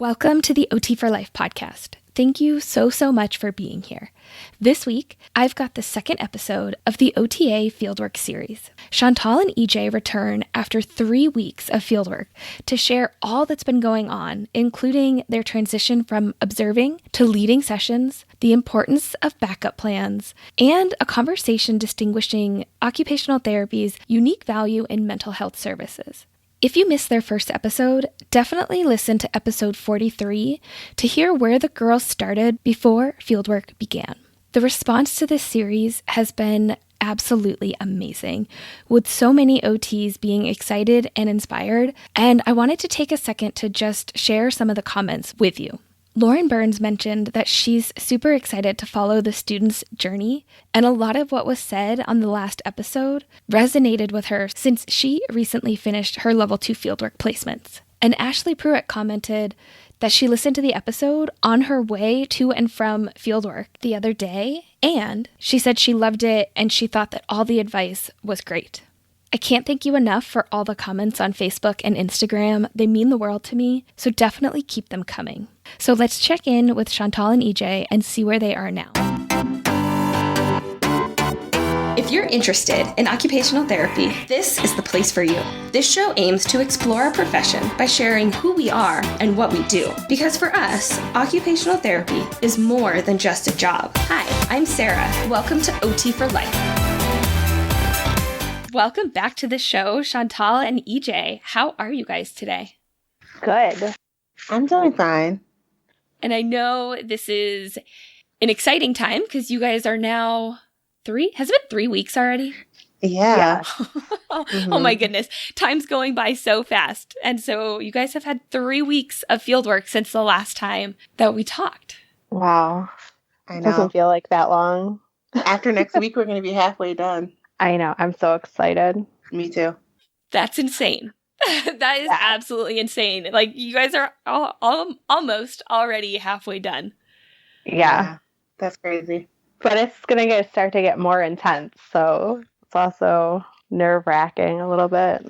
Welcome to the OT for Life podcast. Thank you so much for being here. This week, I've got the second episode of the OTA Fieldwork series. Chantal and Ije return after 3 weeks of fieldwork to share all that's been going on, including their transition from observing to leading sessions, the importance of backup plans, and a conversation distinguishing occupational therapy's unique value in mental health services. If you missed their first episode, definitely listen to episode 43 to hear where the girls started before fieldwork began. The response to this series has been absolutely amazing, with so many OTs being excited and inspired, and I wanted to take a second to just share some of the comments with you. Lauren Burns mentioned that she's super excited to follow the students' journey, and a lot of what was said on the last episode resonated with her since she recently finished her level 2 fieldwork placements. And Ashley Pruitt commented that she listened to the episode on her way to and from fieldwork the other day, and she said she loved it and she thought that all the advice was great. I can't thank you enough for all the comments on Facebook and Instagram. They mean the world to me, so definitely keep them coming. So let's check in with Chantal and Ije and see where they are now. If you're interested in occupational therapy, this is the place for you. This show aims to explore our profession by sharing who we are and what we do. Because for us, occupational therapy is more than just a job. Hi, I'm Sarah. Welcome to OT for Life. Welcome back to the show, Chantal and Ije. How are you guys today? Good. I'm doing fine. And I know this is an exciting time because you guys are now has it been 3 weeks already? Yeah. Oh my goodness. Time's going by so fast. And so you guys have had 3 weeks of fieldwork since the last time that we talked. Wow. I know. Doesn't feel like that long. After next week, we're going to be halfway done. I know. I'm so excited. Me too. That's insane. That is absolutely insane. Like, you guys are almost already halfway done. Yeah. That's crazy. But it's going to start to get more intense. So it's also nerve-wracking a little bit.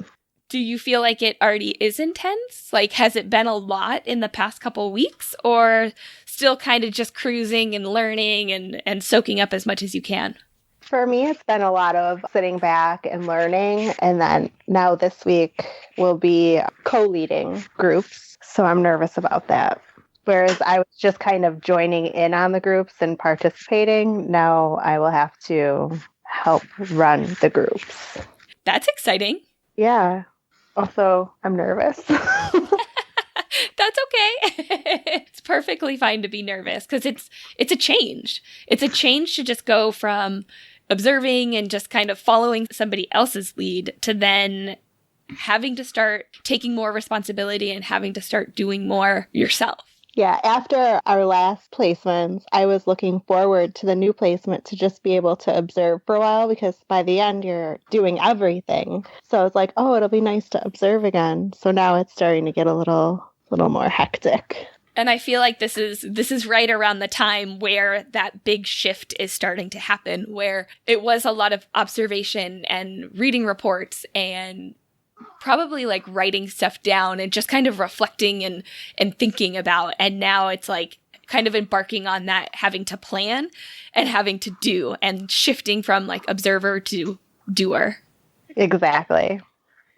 Do you feel like it already is intense? Like, has it been a lot in the past couple weeks, or still kind of just cruising and learning and soaking up as much as you can? For me, it's been a lot of sitting back and learning. And then now this week will be co-leading groups. So I'm nervous about that. Whereas I was just kind of joining in on the groups and participating. Now I will have to help run the groups. That's exciting. Yeah. Also, I'm nervous. That's okay. It's perfectly fine to be nervous because it's a change. It's a change to just go from observing and just kind of following somebody else's lead to then having to start taking more responsibility and having to start doing more yourself. Yeah, after our last placements, I was looking forward to the new placement to just be able to observe for a while because by the end you're doing everything. So it's like, oh, it'll be nice to observe again. So now it's starting to get a little more hectic. And I feel like this is right around the time where that big shift is starting to happen, where it was a lot of observation and reading reports and probably like writing stuff down and just kind of reflecting and thinking about. And now it's like kind of embarking on that, having to plan and having to do and shifting from like observer to doer. Exactly.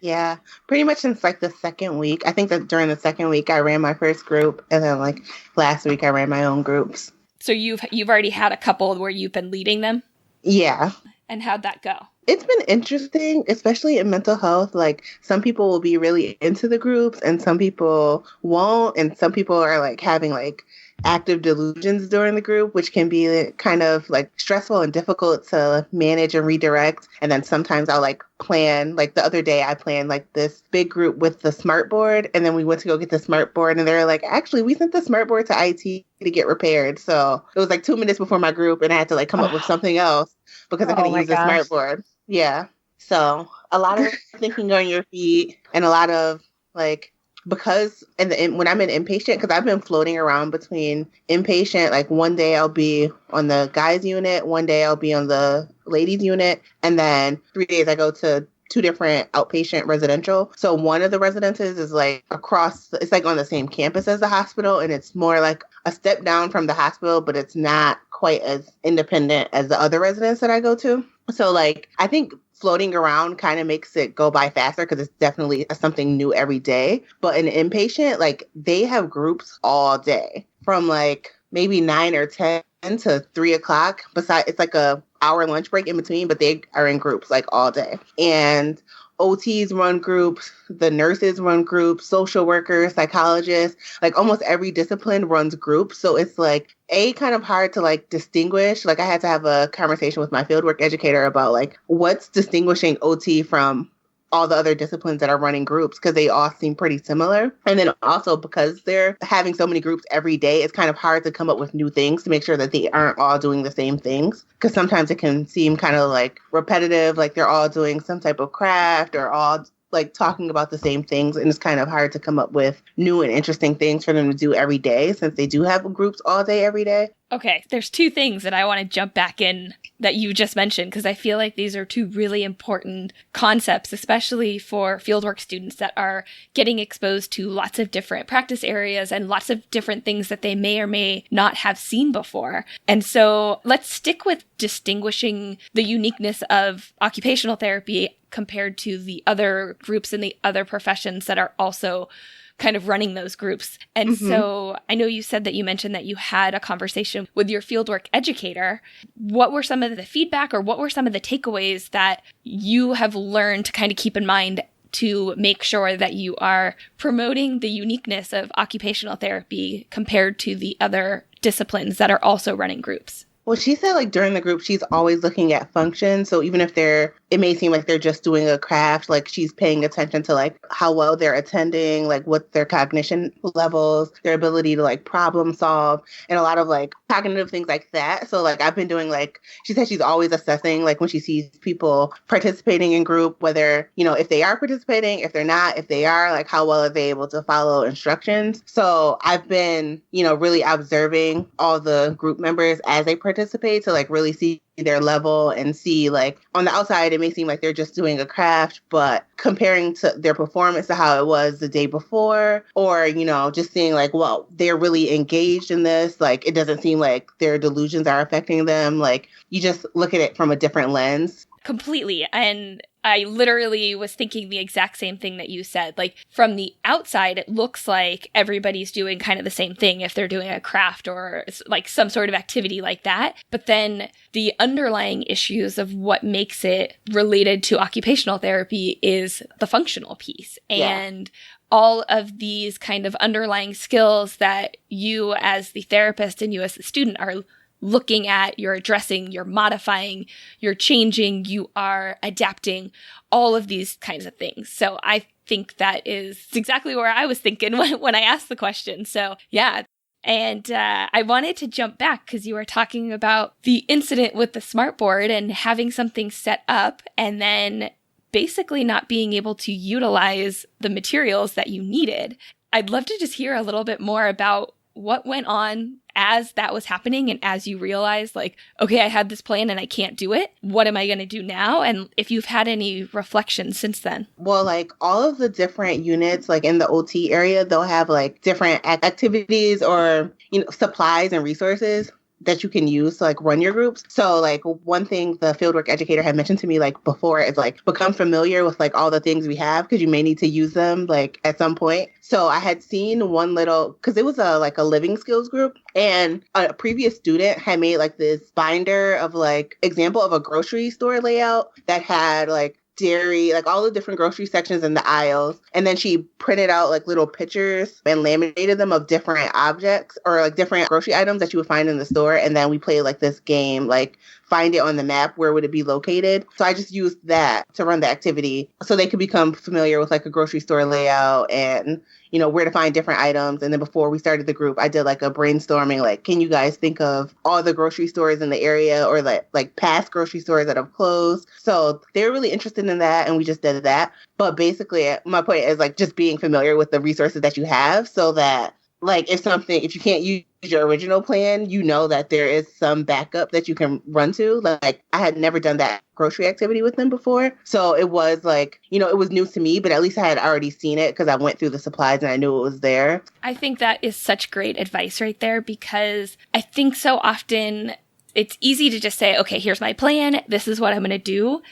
Yeah, pretty much since like the second week. I think that during the second week I ran my first group, and then like last week I ran my own groups. So you've already had a couple where you've been leading them? Yeah. And how'd that go? It's been interesting, especially in mental health. Like, some people will be really into the groups and some people won't. And some people are like having like active delusions during the group, which can be kind of like stressful and difficult to manage and redirect. And then sometimes I'll like plan, like the other day I planned like this big group with the smart board. And then we went to go get the smart board and they're like, actually, we sent the smart board to IT to get repaired. So it was like 2 minutes before my group and I had to like come up with something else because I couldn't use the smart board. Yeah. So a lot of thinking on your feet and a lot of like, because when I'm in inpatient, because I've been floating around between inpatient, like one day I'll be on the guys unit, one day I'll be on the ladies unit, and then 3 days I go to two different outpatient residential. So one of the residences is like it's like on the same campus as the hospital, and it's more like a step down from the hospital, but it's not quite as independent as the other residence that I go to. So like, I think floating around kind of makes it go by faster because it's definitely something new every day. But an inpatient, like they have groups all day from like maybe 9 or 10 to 3 o'clock. Besides, it's like a hour lunch break in between, but they are in groups like all day. And OTs run groups, the nurses run groups, social workers, psychologists, like almost every discipline runs groups. So it's like kind of hard to like distinguish. Like I had to have a conversation with my fieldwork educator about like what's distinguishing OT from all the other disciplines that are running groups, because they all seem pretty similar. And then also because they're having so many groups every day, it's kind of hard to come up with new things to make sure that they aren't all doing the same things. Because sometimes it can seem kind of like repetitive, like they're all doing some type of craft or all like talking about the same things. And it's kind of hard to come up with new and interesting things for them to do every day since they do have groups all day, every day. Okay, there's two things that I want to jump back in that you just mentioned, because I feel like these are two really important concepts, especially for fieldwork students that are getting exposed to lots of different practice areas and lots of different things that they may or may not have seen before. And so let's stick with distinguishing the uniqueness of occupational therapy compared to the other groups and the other professions that are also kind of running those groups. And so I know you said that you mentioned that you had a conversation with your fieldwork educator. What were some of the feedback or what were some of the takeaways that you have learned to kind of keep in mind to make sure that you are promoting the uniqueness of occupational therapy compared to the other disciplines that are also running groups? Well, she said like during the group, she's always looking at function. So even if it may seem like they're just doing a craft, like she's paying attention to like how well they're attending, like what their cognition levels, their ability to like problem solve, and a lot of like cognitive things like that. So like I've been doing like, she said she's always assessing like when she sees people participating in group, whether, you know, if they are participating, if they're not, if they are, like how well are they able to follow instructions. So I've been, you know, really observing all the group members as they participate to like really see their level and see like on the outside, it may seem like they're just doing a craft, but comparing to their performance to how it was the day before, or, you know, just seeing like, well, they're really engaged in this. Like, it doesn't seem like their delusions are affecting them. Like, you just look at it from a different lens. Completely. And I literally was thinking the exact same thing that you said. Like, from the outside, it looks like everybody's doing kind of the same thing if they're doing a craft or like some sort of activity like that. But then the underlying issues of what makes it related to occupational therapy is the functional piece. And all of these kind of underlying skills that you as the therapist and you as the student are looking at, you're addressing, you're modifying, you're changing, you are adapting, all of these kinds of things. So I think that is exactly where I was thinking when I asked the question. So yeah. And I wanted to jump back because you were talking about the incident with the smartboard and having something set up and then basically not being able to utilize the materials that you needed. I'd love to just hear a little bit more about what went on as that was happening and as you realized, like, okay, I had this plan and I can't do it. What am I going to do now? And if you've had any reflections since then. Well, like all of the different units, like in the OT area, they'll have like different activities or, you know, supplies and resources that you can use to like run your groups. So like one thing the fieldwork educator had mentioned to me like before is like become familiar with like all the things we have because you may need to use them like at some point. So I had seen one little, because it was a living skills group, and a previous student had made like this binder of like example of a grocery store layout that had like dairy, like all the different grocery sections in the aisles. And then she printed out like little pictures and laminated them of different objects or like different grocery items that you would find in the store. And then we played like this game, like find it on the map, where would it be located? So I just used that to run the activity so they could become familiar with like a grocery store layout and, you know, where to find different items. And then before we started the group, I did like a brainstorming, like, can you guys think of all the grocery stores in the area or like past grocery stores that have closed? So they were really interested in that. And we just did that. But basically my point is like just being familiar with the resources that you have so that like if you can't use your original plan, you know that there is some backup that you can run to. Like I had never done that grocery activity with them before. So it was like, it was new to me, but at least I had already seen it because I went through the supplies and I knew it was there. I think that is such great advice right there, because I think so often it's easy to just say, okay, here's my plan. This is what I'm going to do.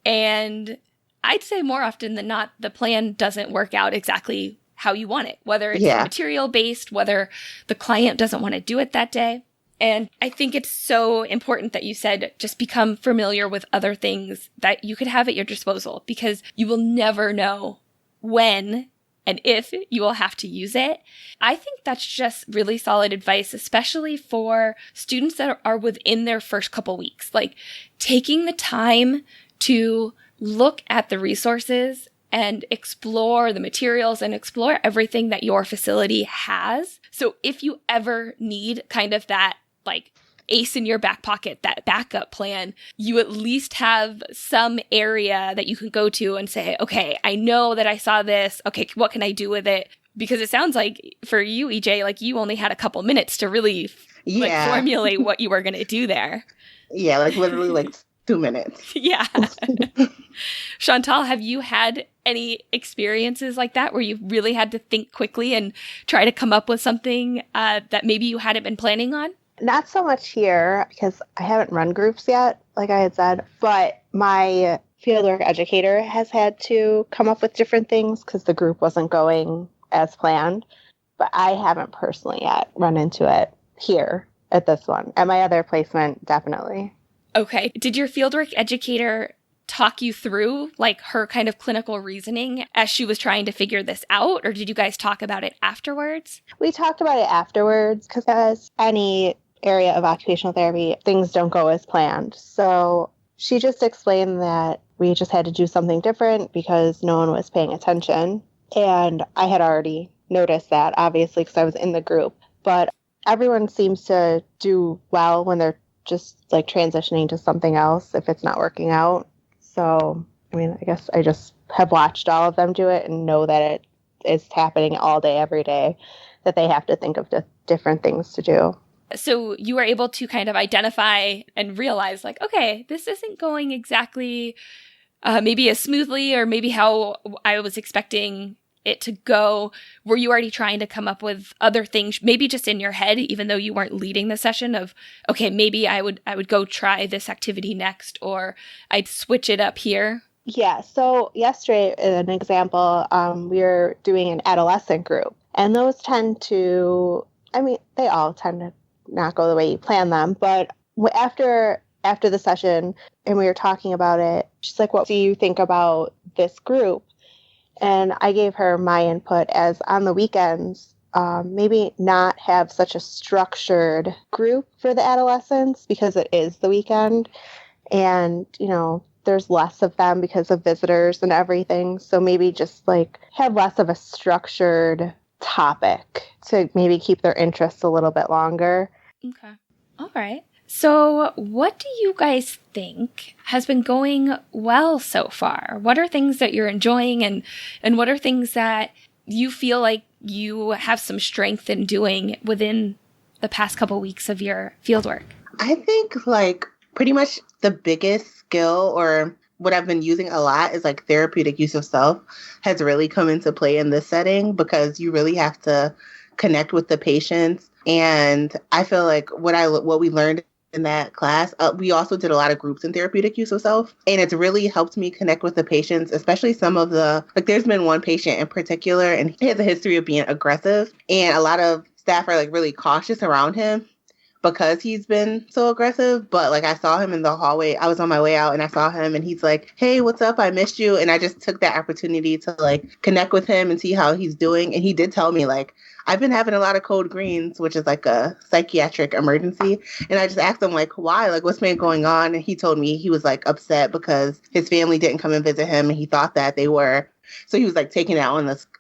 And I'd say more often than not, the plan doesn't work out exactly how you want it, whether it's material based, whether the client doesn't want to do it that day. And I think it's so important that you said just become familiar with other things that you could have at your disposal, because you will never know when and if you will have to use it. I think that's just really solid advice, especially for students that are within their first couple weeks, like taking the time to look at the resources and explore the materials and explore everything that your facility has. So if you ever need kind of that like ace in your back pocket, that backup plan, you at least have some area that you can go to and say, okay, I know that I saw this. Okay, what can I do with it? Because it sounds like for you, EJ, like you only had a couple minutes to really like formulate what you were going to do there. Yeah, like literally like 2 minutes. Yeah. Chantal, have you had any experiences like that where you really had to think quickly and try to come up with something that maybe you hadn't been planning on? Not so much here because I haven't run groups yet, like I had said, but my fieldwork educator has had to come up with different things because the group wasn't going as planned. But I haven't personally yet run into it here at this one. At my other placement, definitely. Okay. Did your fieldwork educator talk you through like her kind of clinical reasoning as she was trying to figure this out? Or did you guys talk about it afterwards? We talked about it afterwards because as any area of occupational therapy, things don't go as planned. So she just explained that we just had to do something different because no one was paying attention. And I had already noticed that, obviously, because I was in the group. But everyone seems to do well when they're just like transitioning to something else if it's not working out. So, I mean, I guess I just have watched all of them do it and know that it is happening all day, every day, that they have to think of different things to do. So you were able to kind of identify and realize like, okay, this isn't going exactly maybe as smoothly or maybe how I was expecting it to go. Were you already trying to come up with other things, maybe just in your head, even though you weren't leading the session of, okay, maybe I would go try this activity next, or I'd switch it up here? Yeah. So yesterday, an example, we were doing an adolescent group, and those tend to, I mean, they all tend to not go the way you plan them. But after the session and we were talking about it, she's like, what do you think about this group? And I gave her my input as on the weekends, maybe not have such a structured group for the adolescents because it is the weekend. And, there's less of them because of visitors and everything. So maybe just like have less of a structured topic to maybe keep their interests a little bit longer. Okay. All right. So what do you guys think has been going well so far? What are things that you're enjoying and what are things that you feel like you have some strength in doing within the past couple weeks of your fieldwork? I think like pretty much the biggest skill or what I've been using a lot is like therapeutic use of self has really come into play in this setting because you really have to connect with the patients. And I feel like what we learned in that class, we also did a lot of groups in therapeutic use of self. And it's really helped me connect with the patients, especially some of there's been one patient in particular, and he has a history of being aggressive. And a lot of staff are like really cautious around him because he's been so aggressive. But like I saw him in the hallway. I was on my way out and I saw him and he's like, hey, what's up? I missed you. And I just took that opportunity to like connect with him and see how he's doing. And he did tell me like, I've been having a lot of code greens, which is like a psychiatric emergency. And I just asked him like, why? Like, what's been going on? And he told me he was like upset because his family didn't come and visit him. And he thought that they were. So he was like taking it out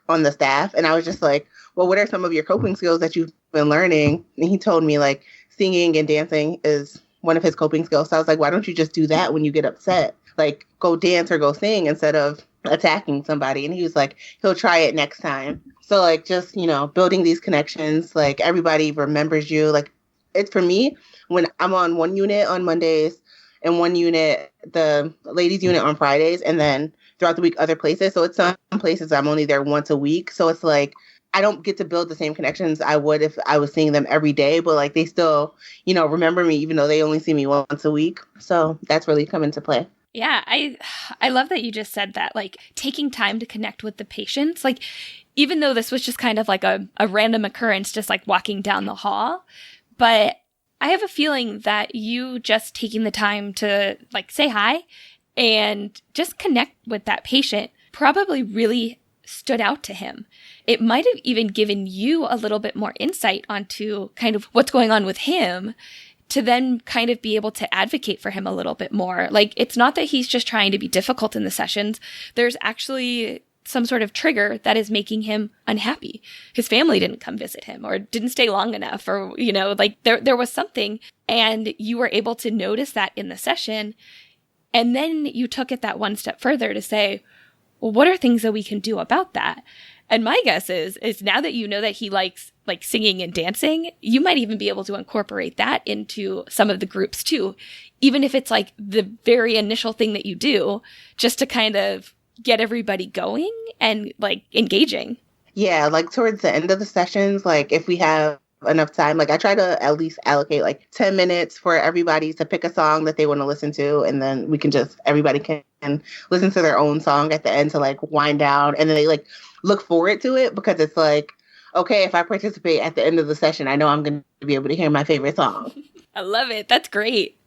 on the staff. And I was just like, well, what are some of your coping skills that you've been learning? And he told me like singing and dancing is one of his coping skills. So I was like, why don't you just do that when you get upset? Like go dance or go sing instead of attacking somebody. And he was like, he'll try it next time. So like just, building these connections, like everybody remembers you. Like it's for me when I'm on one unit on Mondays and one unit, the ladies unit on Fridays, and then throughout the week, other places. So it's some places I'm only there once a week. So it's like, I don't get to build the same connections I would if I was seeing them every day, but like they still, remember me even though they only see me once a week. So that's really come into play. Yeah, I love that you just said that, like taking time to connect with the patients. Like, even though this was just kind of like a random occurrence, just like walking down the hall, but I have a feeling that you just taking the time to like say hi and just connect with that patient probably really stood out to him. It might have even given you a little bit more insight onto kind of what's going on with him to then kind of be able to advocate for him a little bit more. Like, it's not that he's just trying to be difficult in the sessions. There's actually some sort of trigger that is making him unhappy. His family didn't come visit him or didn't stay long enough, or, like there was something, and you were able to notice that in the session. And then you took it that one step further to say, well, what are things that we can do about that? And my guess is now that you know that he likes like singing and dancing, you might even be able to incorporate that into some of the groups too, even if it's like the very initial thing that you do, just to kind of get everybody going and like engaging. Yeah, like towards the end of the sessions, like if we have enough time, like I try to at least allocate like 10 minutes for everybody to pick a song that they want to listen to, and then we can everybody can listen to their own song at the end to like wind down, and then they like look forward to it because it's like, okay, if I participate at the end of the session, I know I'm going to be able to hear my favorite song. I love it. That's great.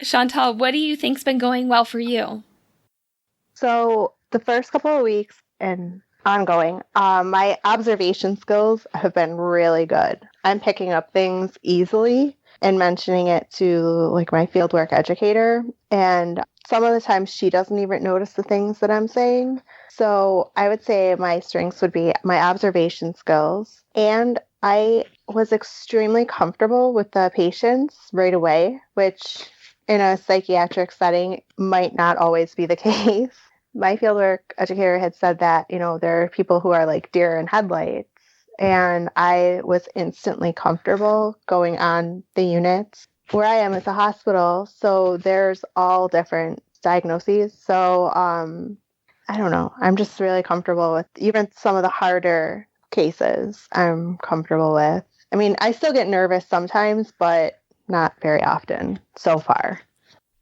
Chantal, what do you think's been going well for you? So the first couple of weeks and ongoing, my observation skills have been really good. I'm picking up things easily and mentioning it to like my fieldwork educator. And some of the times she doesn't even notice the things that I'm saying. So I would say my strengths would be my observation skills. And I was extremely comfortable with the patients right away, which in a psychiatric setting might not always be the case. My fieldwork educator had said that, there are people who are like deer in headlights. And I was instantly comfortable going on the units. Where I am is a hospital, so there's all different diagnoses. So I don't know. I'm just really comfortable with even some of the harder cases I'm comfortable with. I mean, I still get nervous sometimes, but not very often so far.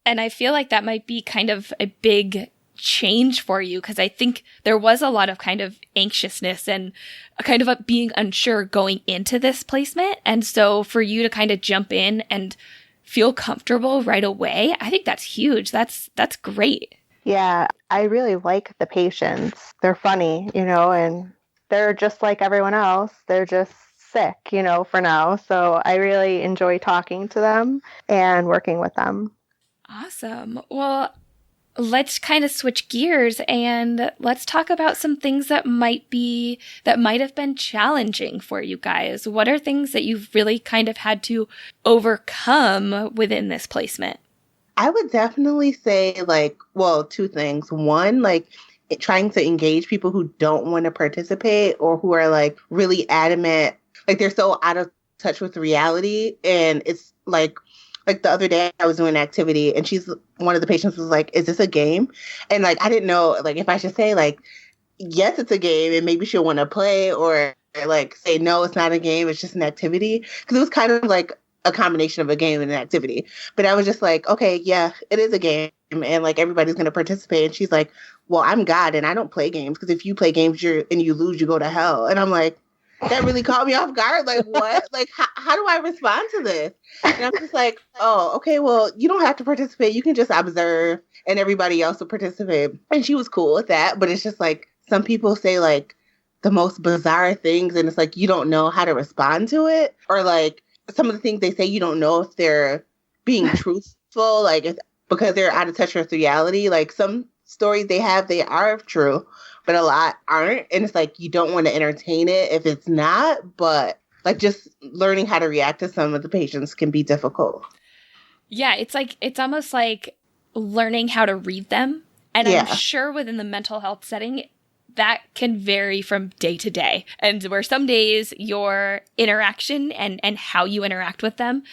And I feel like that might be kind of a big change for you, because I think there was a lot of kind of anxiousness and a kind of being unsure going into this placement. And so for you to kind of jump in and feel comfortable right away, I think that's huge. That's great. Yeah, I really like the patients. They're funny, and they're just like everyone else. They're just sick, for now. So I really enjoy talking to them and working with them. Awesome. Well, let's kind of switch gears and let's talk about some things that might have been challenging for you guys. What are things that you've really kind of had to overcome within this placement? I would definitely say two things. One, trying to engage people who don't want to participate or who are like really adamant, like they're so out of touch with reality. And it's like the other day I was doing an activity and one of the patients was like, is this a game? And like, I didn't know like if I should say like, yes, it's a game and maybe she'll want to play, or like say, no, it's not a game. It's just an activity. Cause it was kind of like a combination of a game and an activity. But I was just like, okay, yeah, it is a game. And like, everybody's going to participate. And she's like, well, I'm God and I don't play games. Cause if you play games and you lose, you go to hell. And I'm like, that really caught me off guard. Like, what? Like, how do I respond to this? And I'm just like, oh, okay, well, you don't have to participate. You can just observe and everybody else will participate. And she was cool with that. But it's just like, some people say like the most bizarre things and it's like, you don't know how to respond to it. Or like some of the things they say, you don't know if they're being truthful, like because they're out of touch with reality. Like some stories they are true, but a lot aren't. And it's like, you don't want to entertain it if it's not, but like just learning how to react to some of the patients can be difficult. Yeah. It's almost like learning how to read them. And yeah. I'm sure within the mental health setting, that can vary from day to day. And where some days your interaction and how you interact with them,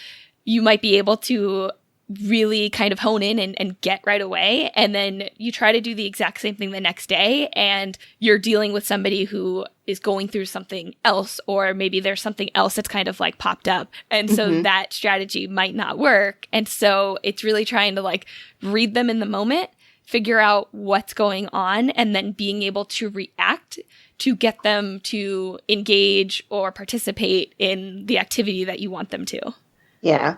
you might be able to really kind of hone in and get right away. And then you try to do the exact same thing the next day, and you're dealing with somebody who is going through something else, or maybe there's something else that's kind of like popped up. And so that strategy might not work. And so it's really trying to like read them in the moment, figure out what's going on, and then being able to react to get them to engage or participate in the activity that you want them to. Yeah.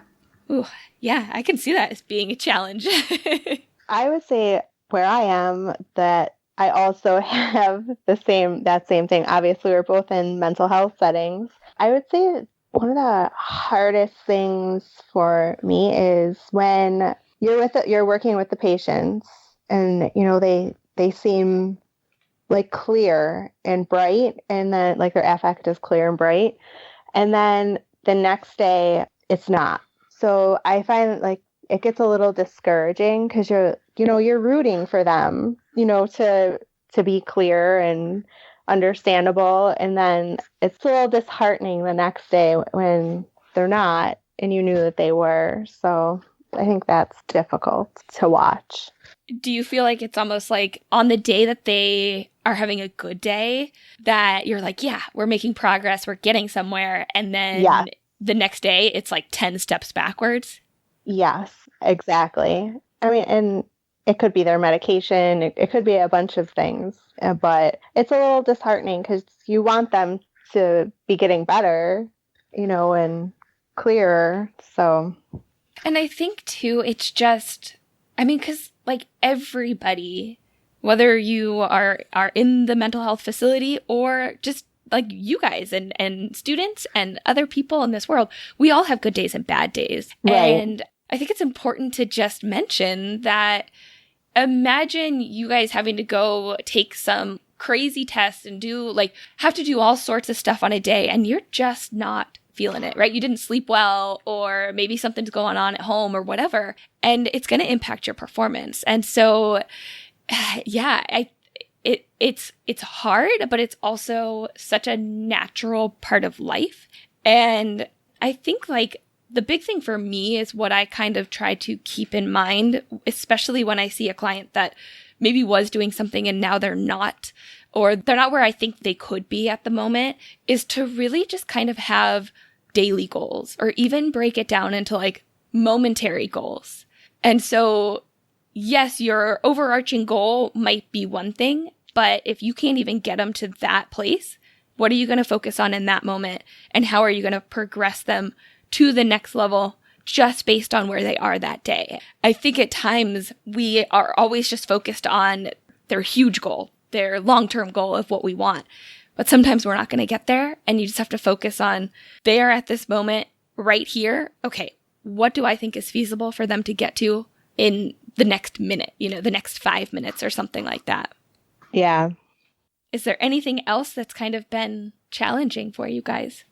Ooh, yeah, I can see that as being a challenge. I would say where I am that I also have that same thing. Obviously, we're both in mental health settings. I would say one of the hardest things for me is when you're working with the patients, and they seem like clear and bright, and then like their affect is clear and bright, and then the next day it's not. So I find like it gets a little discouraging because you're rooting for them, to be clear and understandable. And then it's a little disheartening the next day when they're not, and you knew that they were. So I think that's difficult to watch. Do you feel like it's almost like on the day that they are having a good day that you're like, yeah, we're making progress, we're getting somewhere, and then the next day it's like 10 steps backwards? Yes, exactly. I mean, and it could be their medication. It could be a bunch of things, but it's a little disheartening because you want them to be getting better, and clearer. So, and I think too, it's just, I mean, because like everybody, whether you are in the mental health facility or just like you guys and students and other people in this world, we all have good days and bad days. Right. And I think it's important to just mention that imagine you guys having to go take some crazy tests and have to do all sorts of stuff on a day, and you're just not feeling it, right? You didn't sleep well, or maybe something's going on at home or whatever, and it's going to impact your performance. And so, yeah, it's hard, but it's also such a natural part of life. And I think like the big thing for me is what I kind of try to keep in mind, especially when I see a client that maybe was doing something and now they're not, or they're not where I think they could be at the moment, is to really just kind of have daily goals, or even break it down into like momentary goals. And so, yes, your overarching goal might be one thing, but if you can't even get them to that place, what are you going to focus on in that moment? And how are you going to progress them to the next level just based on where they are that day? I think at times we are always just focused on their huge goal, their long-term goal of what we want. But sometimes we're not going to get there, and you just have to focus on they are at this moment right here. Okay, what do I think is feasible for them to get to in the next minute, the next 5 minutes or something like that? Yeah. Is there anything else that's kind of been challenging for you guys?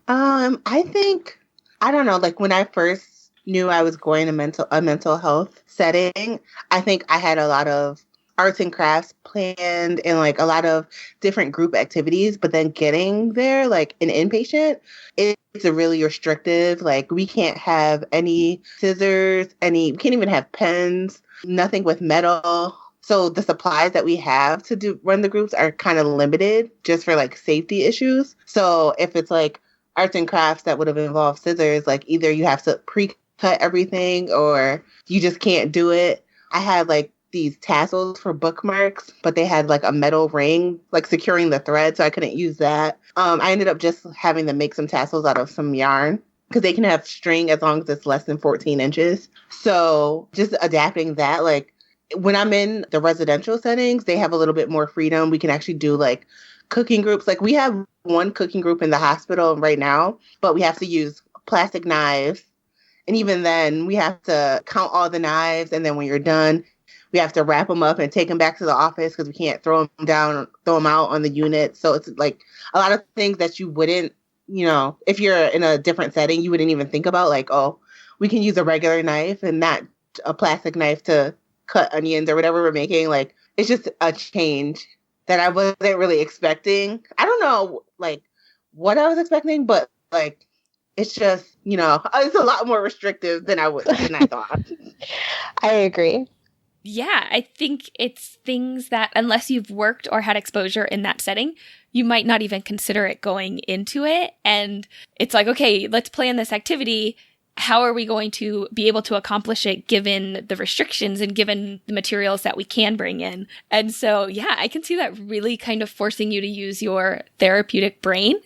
I think, I don't know, like when I first knew I was going to a mental health setting, I think I had a lot of arts and crafts planned and like a lot of different group activities, but then getting there, like an inpatient, it's a really restrictive, like we can't have any scissors, we can't even have pens, nothing with metal. So the supplies that we have to run the groups are kind of limited just for like safety issues. So if it's like arts and crafts that would have involved scissors, like either you have to pre-cut everything or you just can't do it. I had like these tassels for bookmarks, but they had like a metal ring, like securing the thread, so I couldn't use that. I ended up just having to make some tassels out of some yarn because they can have string as long as it's less than 14 inches. So just adapting that, like when I'm in the residential settings, they have a little bit more freedom. We can actually do like cooking groups. Like we have one cooking group in the hospital right now, but we have to use plastic knives. And even then we have to count all the knives. And then when you're done, we have to wrap them up and take them back to the office because we can't throw them out on the unit. So it's like a lot of things that you wouldn't, if you're in a different setting, you wouldn't even think about like, oh, we can use a regular knife and not a plastic knife to cut onions or whatever we're making. Like it's just a change. that I wasn't really expecting. I don't know, like, what I was expecting, but, like, it's just, it's a lot more restrictive than I thought. I agree. Yeah, I think it's things that unless you've worked or had exposure in that setting, you might not even consider it going into it. And it's like, okay, let's plan this activity. How are we going to be able to accomplish it given the restrictions and given the materials that we can bring in? And so, yeah, I can see that really kind of forcing you to use your therapeutic brain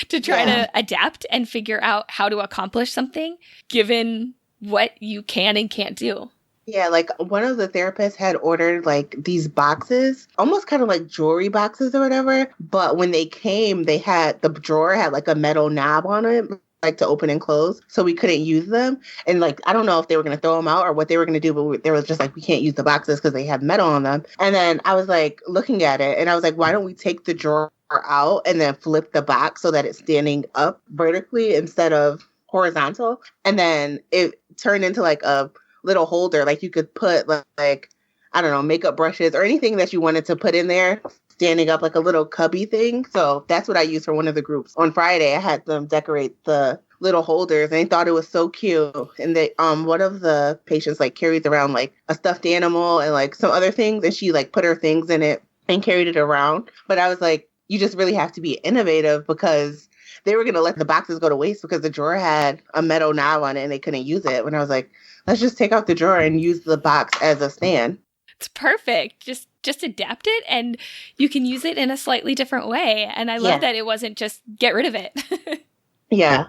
to try to adapt and figure out how to accomplish something given what you can and can't do. Yeah, like one of the therapists had ordered like these boxes, almost kind of like jewelry boxes or whatever. But when they came, the drawer had like a metal knob on it, like to open and close. So we couldn't use them. And like, I don't know if they were going to throw them out or what they were going to do, but they was just like, we can't use the boxes because they have metal on them. And then I was like looking at it and I was like, why don't we take the drawer out and then flip the box so that it's standing up vertically instead of horizontal? And then it turned into like a little holder, like you could put like I don't know, makeup brushes or anything that you wanted to put in there, standing up like a little cubby thing. So that's what I used for one of the groups. On Friday, I had them decorate the little holders and they thought it was so cute. And they one of the patients like carries around like a stuffed animal and like some other things, and she like put her things in it and carried it around. But I was like, you just really have to be innovative because they were going to let the boxes go to waste because the drawer had a metal knob on it and they couldn't use it. When I was like, let's just take out the drawer and use the box as a stand. It's perfect. Just adapt it and you can use it in a slightly different way. And I love that it wasn't just get rid of it. Yeah.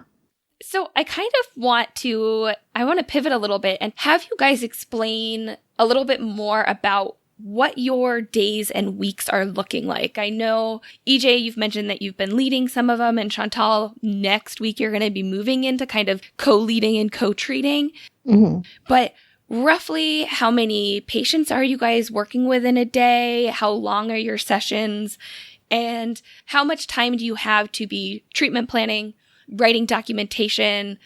So I want to pivot a little bit and have you guys explain a little bit more about what your days and weeks are looking like. I know, EJ, you've mentioned that you've been leading some of them, and Chantal, next week you're going to be moving into kind of co-leading and co-treating. Mm-hmm. But roughly how many patients are you guys working with in a day? How long are your sessions? And how much time do you have to be treatment planning, writing documentation,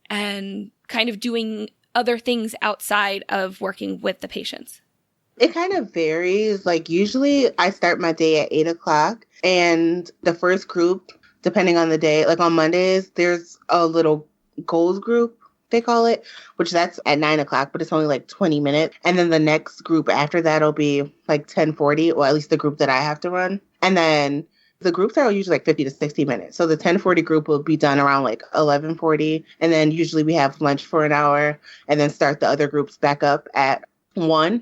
and kind of doing other things outside of working with the patients? It kind of varies. Like usually I start my day at 8:00 and the first group, depending on the day, like on Mondays, there's a little goals group, they call it, which that's at 9:00, but it's only like 20 minutes. And then the next group after that'll be like 10:40, or at least the group that I have to run. And then the groups are usually like 50 to 60 minutes. So the 10:40 group will be done around like 11:40. And then usually we have lunch for an hour and then start the other groups back up at 1.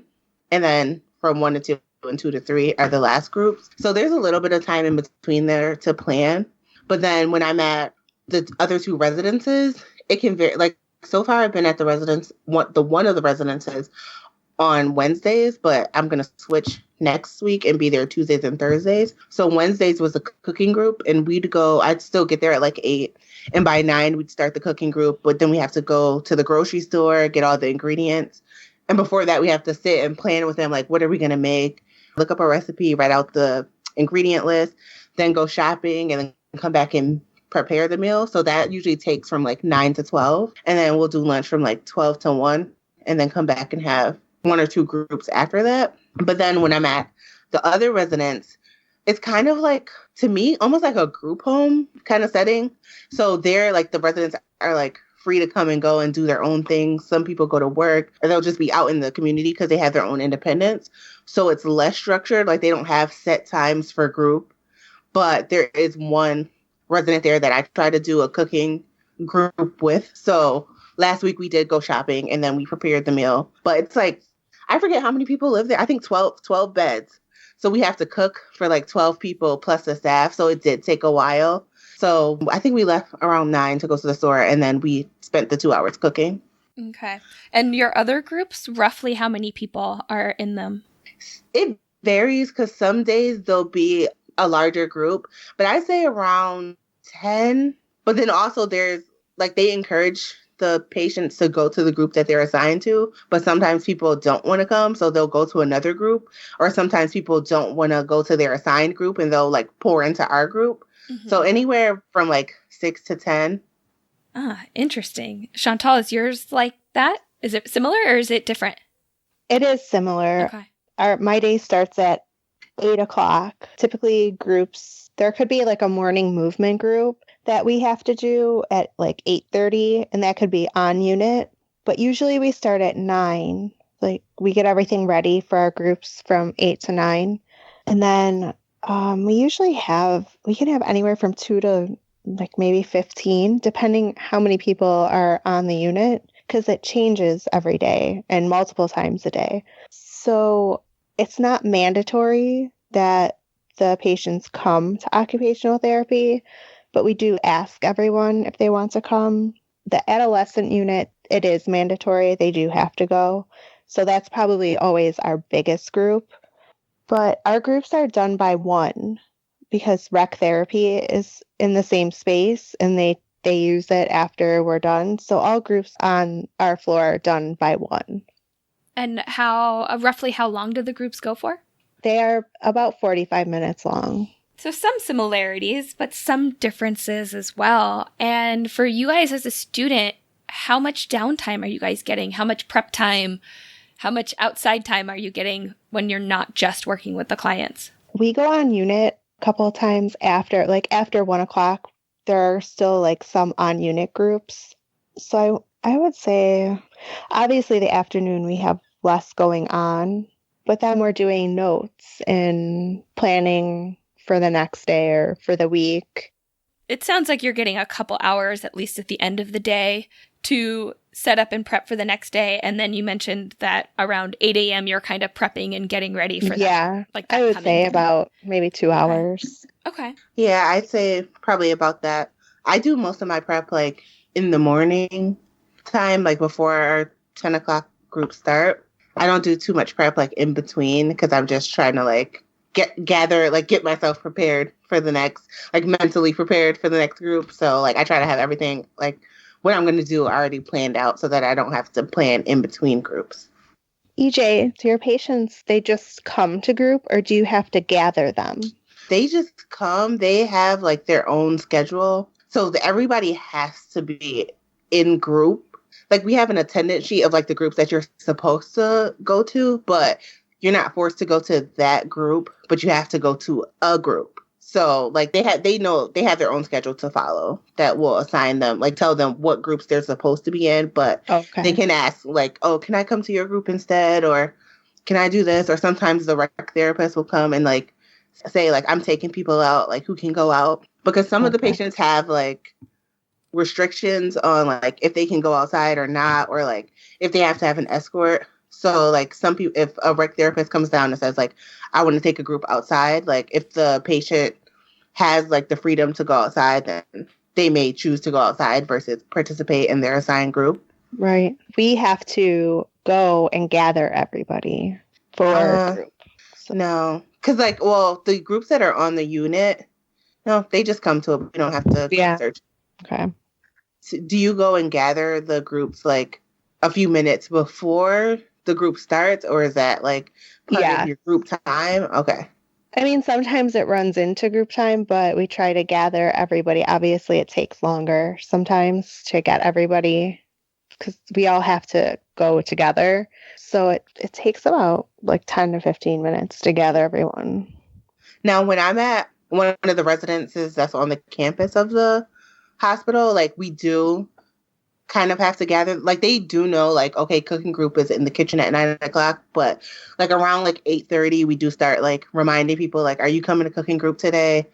And then from 1 to 2 and 2 to 3 are the last groups. So there's a little bit of time in between there to plan. But then when I'm at the other 2 residences, it can vary. Like so far I've been at the one of the residences on Wednesdays, but I'm going to switch next week and be there Tuesdays and Thursdays. So Wednesdays was a cooking group and I'd still get there at like 8. And by 9, we'd start the cooking group. But then we have to go to the grocery store, get all the ingredients. And before that, we have to sit and plan with them, like, what are we going to make? Look up a recipe, write out the ingredient list, then go shopping and then come back and prepare the meal. So that usually takes from like 9 to 12. And then we'll do lunch from like 12 to 1 and then come back and have 1 or 2 groups after that. But then when I'm at the other residence, it's kind of like, to me, almost like a group home kind of setting. So there, like the residents are like free to come and go and do their own things. Some people go to work or they'll just be out in the community because they have their own independence. So it's less structured. Like they don't have set times for group, but there is one resident there that I try to do a cooking group with. So last week we did go shopping and then we prepared the meal, but it's like, I forget how many people live there. I think 12 beds. So we have to cook for like 12 people plus the staff. So it did take a while. So I think we left around 9 to go to the store, and then we spent the 2 hours cooking. Okay. And your other groups, roughly how many people are in them? It varies because some days there'll be a larger group, but I say around 10. But then also there's like they encourage the patients to go to the group that they're assigned to, but sometimes people don't want to come, so they'll go to another group, or sometimes people don't want to go to their assigned group and they'll like pour into our group. Mm-hmm. So anywhere from like 6 to 10. Ah, interesting. Chantal, is yours like that? Is it similar or is it different? It is similar. Okay. My day starts at 8 o'clock. Typically groups, there could be like a morning movement group that we have to do at like 8:30, and that could be on unit. But usually we start at 9. Like we get everything ready for our groups from 8 to 9. And then we can have anywhere from 2 to like maybe 15, depending how many people are on the unit, because it changes every day and multiple times a day. So it's not mandatory that the patients come to occupational therapy, but we do ask everyone if they want to come. The adolescent unit, it is mandatory. They do have to go. So that's probably always our biggest group. But our groups are done by one because rec therapy is in the same space and they use it after we're done. So all groups on our floor are done by one. And roughly how long do the groups go for? They are about 45 minutes long. So some similarities, but some differences as well. And for you guys as a student, how much downtime are you guys getting? How much prep time? How much outside time are you getting when you're not just working with the clients? We go on unit a couple of times after 1 o'clock. There are still like some on unit groups. So I would say, obviously the afternoon we have less going on, but then we're doing notes and planning for the next day or for the week. It sounds like you're getting a couple hours, at least at the end of the day, to set up and prep for the next day. And then you mentioned that around 8 a.m. you're kind of prepping and getting ready for that. Yeah, that I would say about maybe 2 hours. Okay. Yeah, I'd say probably about that. I do most of my prep like in the morning time, like before our 10 o'clock group start. I don't do too much prep like in between because I'm just trying to like get myself prepared for the next, like mentally prepared for the next group. So like I try to have everything like what I'm going to do already planned out so that I don't have to plan in between groups. EJ, do your patients, they just come to group or do you have to gather them? They just come. They have like their own schedule. So everybody has to be in group. Like we have an attendance sheet of like the groups that you're supposed to go to, but you're not forced to go to that group, but you have to go to a group. So like they have their own schedule to follow that will assign them, like tell them what groups they're supposed to be in, but They can ask like, oh, can I come to your group instead? Or can I do this? Or sometimes the rec therapist will come and like say like, I'm taking people out, like who can go out? Because some of the patients have like restrictions on like if they can go outside or not, or like if they have to have an escort. So like some people, if a rec therapist comes down and says like, I want to take a group outside, like if the patient has like the freedom to go outside, then they may choose to go outside versus participate in their assigned group. Right. We have to go and gather everybody for a group. So. No, because like, well, the groups that are on the unit, no, they just come to we don't have to search. Okay. So do you go and gather the groups like a few minutes before the group starts, or is that like part of your group time? Okay. I mean, sometimes it runs into group time, but we try to gather everybody. Obviously, it takes longer sometimes to get everybody because we all have to go together. So it takes about like 10 to 15 minutes to gather everyone. Now, when I'm at one of the residences that's on the campus of the hospital, like we do kind of have to gather, like they do know like, okay, cooking group is in the kitchen at 9 o'clock, but like around like 8:30 we do start like reminding people like, are you coming to cooking group today?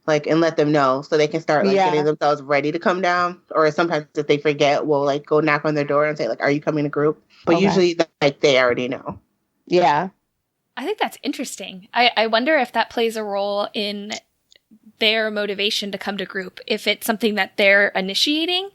Like, and let them know so they can start like getting themselves ready to come down. Or sometimes if they forget, we'll like go knock on their door and say like, are you coming to group? But usually like they already know. Yeah. I think that's interesting. I wonder if that plays a role in their motivation to come to group, if it's something that they're initiating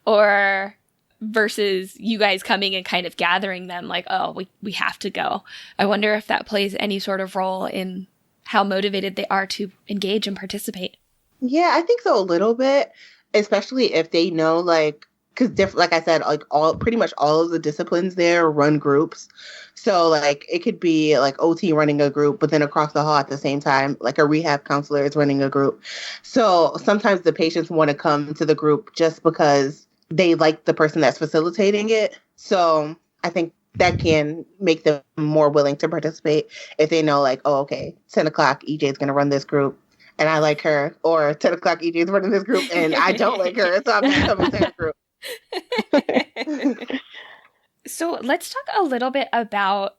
or versus you guys coming and kind of gathering them like, oh, we have to go. I wonder if that plays any sort of role in how motivated they are to engage and participate. Yeah, I think so a little bit, especially if they know like, because like I said, like pretty much all of the disciplines there run groups. So like it could be like OT running a group, but then across the hall at the same time, like a rehab counselor is running a group. So sometimes the patients want to come to the group just because they like the person that's facilitating it. So I think that can make them more willing to participate if they know, like, oh, okay, 10 o'clock, EJ is going to run this group and I like her, or 10 o'clock, EJ is running this group and I don't like her, so I'm not coming to her group. So let's talk a little bit about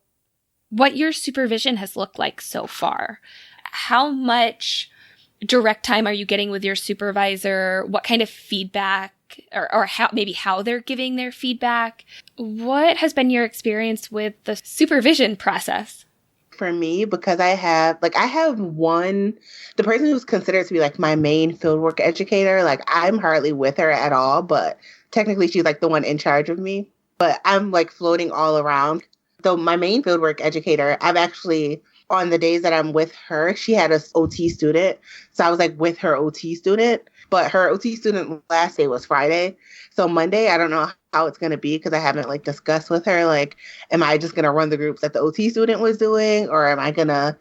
what your supervision has looked like so far. How much direct time are you getting with your supervisor? What kind of feedback or how they're giving their feedback? What has been your experience with the supervision process? For me, because I have the person who's considered to be like my main fieldwork educator, like I'm hardly with her at all, but technically she's like the one in charge of me. But I'm like floating all around. So my main fieldwork educator, I've actually, on the days that I'm with her, she had a OT student. So I was like with her OT student, but her OT student last day was Friday. So Monday, I don't know how it's going to be because I haven't like discussed with her, like, am I just going to run the groups that the OT student was doing? Or am I going to,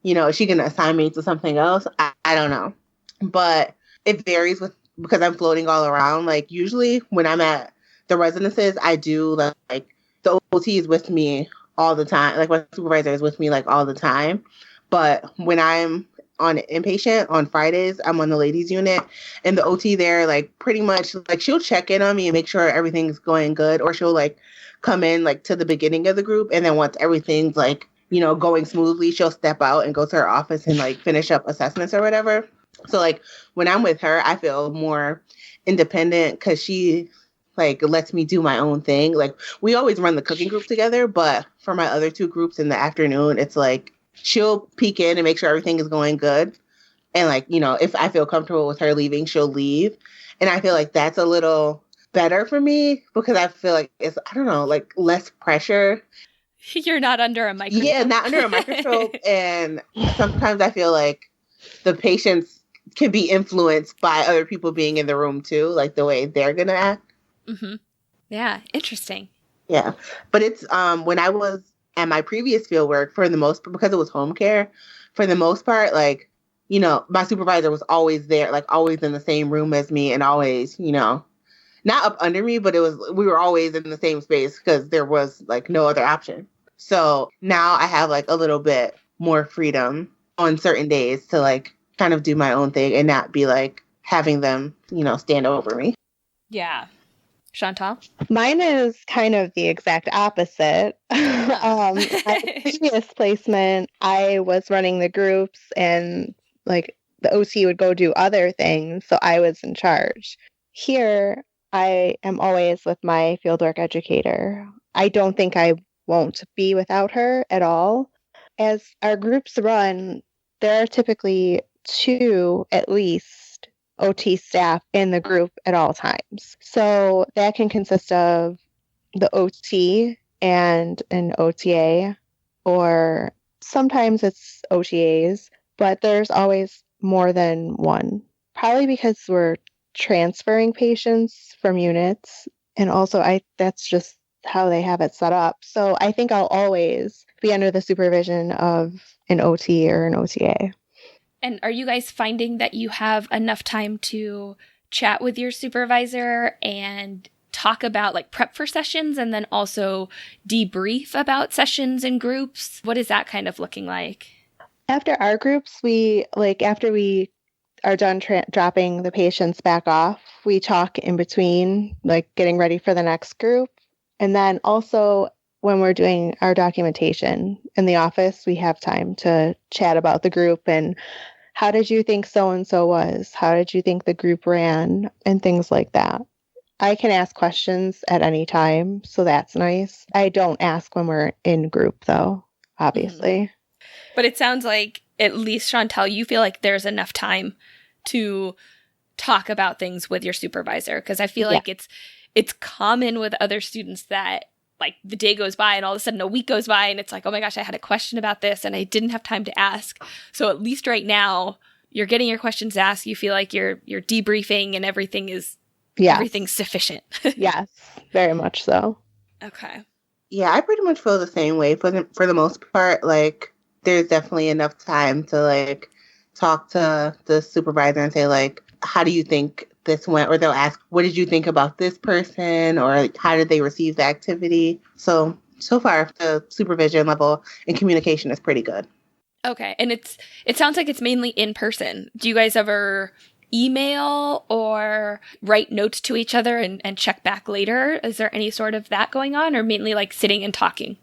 is she going to assign me to something else? I don't know. But it varies because I'm floating all around. Like usually when I'm at the residences, I do like the OT is with me all the time. Like my supervisor is with me like all the time. But when I'm on inpatient on Fridays, I'm on the ladies unit, and the OT there, like pretty much like she'll check in on me and make sure everything's going good, or she'll like come in like to the beginning of the group, and then once everything's like, going smoothly, she'll step out and go to her office and like finish up assessments or whatever. So like when I'm with her, I feel more independent because she like lets me do my own thing. Like we always run the cooking group together, but for my other two groups in the afternoon, it's like she'll peek in and make sure everything is going good. And like, if I feel comfortable with her leaving, she'll leave. And I feel like that's a little better for me because I feel like it's, I don't know, like less pressure. You're not under a microscope. Yeah, not under a microscope. And sometimes I feel like the patients can be influenced by other people being in the room too, like the way they're going to act. Mm-hmm. Yeah, interesting. Yeah. But it's when I was at my previous field work, for the most part, because it was home care, for the most part, like, my supervisor was always there, like always in the same room as me and always, not up under me, but we were always in the same space because there was like no other option. So now I have like a little bit more freedom on certain days to like kind of do my own thing and not be like having them, stand over me. Yeah. Chantal? Mine is kind of the exact opposite. My previous placement, I was running the groups and like the OT would go do other things. So I was in charge. Here, I am always with my fieldwork educator. I don't think I won't be without her at all. As our groups run, there are typically 2 at least OT staff in the group at all times. So that can consist of the OT and an OTA, or sometimes it's OTAs, but there's always more than one. Probably because we're transferring patients from units, and also that's just how they have it set up. So I think I'll always be under the supervision of an OT or an OTA. And are you guys finding that you have enough time to chat with your supervisor and talk about like prep for sessions and then also debrief about sessions and groups? What is that kind of looking like? After our groups, after we are done dropping the patients back off, we talk in between, like getting ready for the next group. And then also when we're doing our documentation in the office, we have time to chat about the group and how did you think so-and-so was? How did you think the group ran? And things like that. I can ask questions at any time, so that's nice. I don't ask when we're in group, though, obviously. Mm-hmm. But it sounds like, at least, Chantal, you feel like there's enough time to talk about things with your supervisor. Because I feel like it's common with other students that like the day goes by and all of a sudden a week goes by and it's like, oh my gosh, I had a question about this and I didn't have time to ask. So at least right now you're getting your questions asked. You feel like you're debriefing and everything's sufficient. Yes, very much so. Okay. Yeah, I pretty much feel the same way for the most part. Like there's definitely enough time to like talk to the supervisor and say like, how do you think this went? Or they'll ask, what did you think about this person? Or like, how did they receive the activity? So so far the supervision level and communication is pretty good. Okay. And it sounds like it's mainly in person. Do you guys ever email or write notes to each other and check back later? Is there any sort of that going on, or mainly like sitting and talking?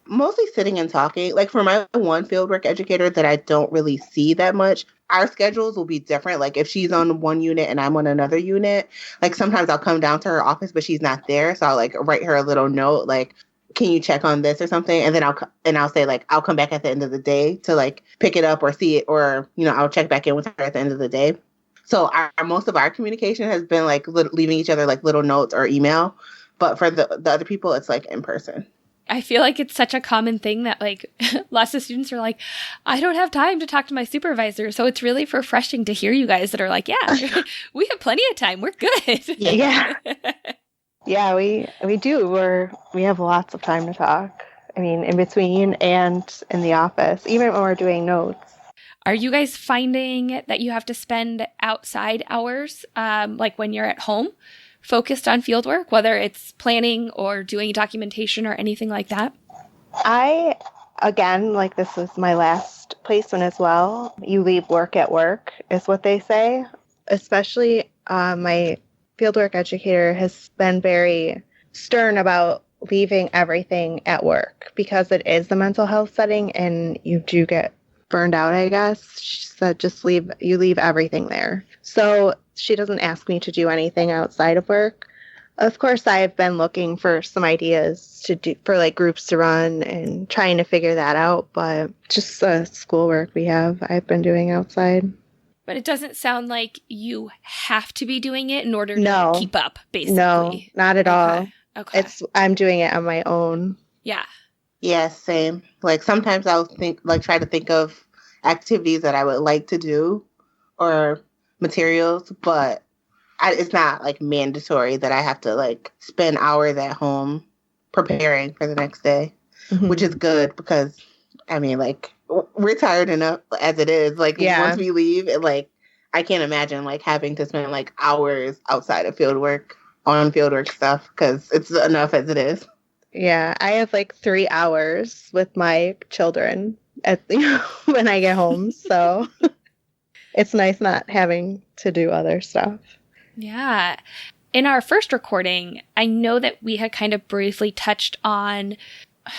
Mostly sitting and talking. Like for my one fieldwork educator that I don't really see that much, our schedules will be different. Like if she's on one unit and I'm on another unit, like sometimes I'll come down to her office, but she's not there. So I'll like write her a little note, like, can you check on this or something? And then I'll say like, I'll come back at the end of the day to like pick it up or see it, or, I'll check back in with her at the end of the day. So most of our communication has been like leaving each other like little notes or email. But for the other people, it's like in person. I feel like it's such a common thing that like lots of students are like, I don't have time to talk to my supervisor. So it's really refreshing to hear you guys that are like, yeah, we have plenty of time. We're good. Yeah. Yeah, we do. We have lots of time to talk. I mean, in between and in the office, even when we're doing notes. Are you guys finding that you have to spend outside hours, like when you're at home, focused on fieldwork, whether it's planning or doing documentation or anything like that? Again, like this was my last placement as well. You leave work at work is what they say. Especially my fieldwork educator has been very stern about leaving everything at work because it is the mental health setting and you do get burned out, I guess. She said just leave everything there. So she doesn't ask me to do anything outside of work. Of course, I've been looking for some ideas to do for like groups to run and trying to figure that out, but just schoolwork I've been doing outside. But it doesn't sound like you have to be doing it in order to keep up, basically. No, not at all. Okay. I'm doing it on my own. Yeah. Yeah, same. Like sometimes I'll try to think of activities that I would like to do or materials, but it's not like mandatory that I have to like spend hours at home preparing for the next day, which is good because I mean, like we're tired enough as it is. Like once we leave, I can't imagine like having to spend like hours outside of fieldwork on fieldwork stuff because it's enough as it is. Yeah, I have like 3 hours with my children when I get home, so it's nice not having to do other stuff. Yeah. In our first recording, I know that we had kind of briefly touched on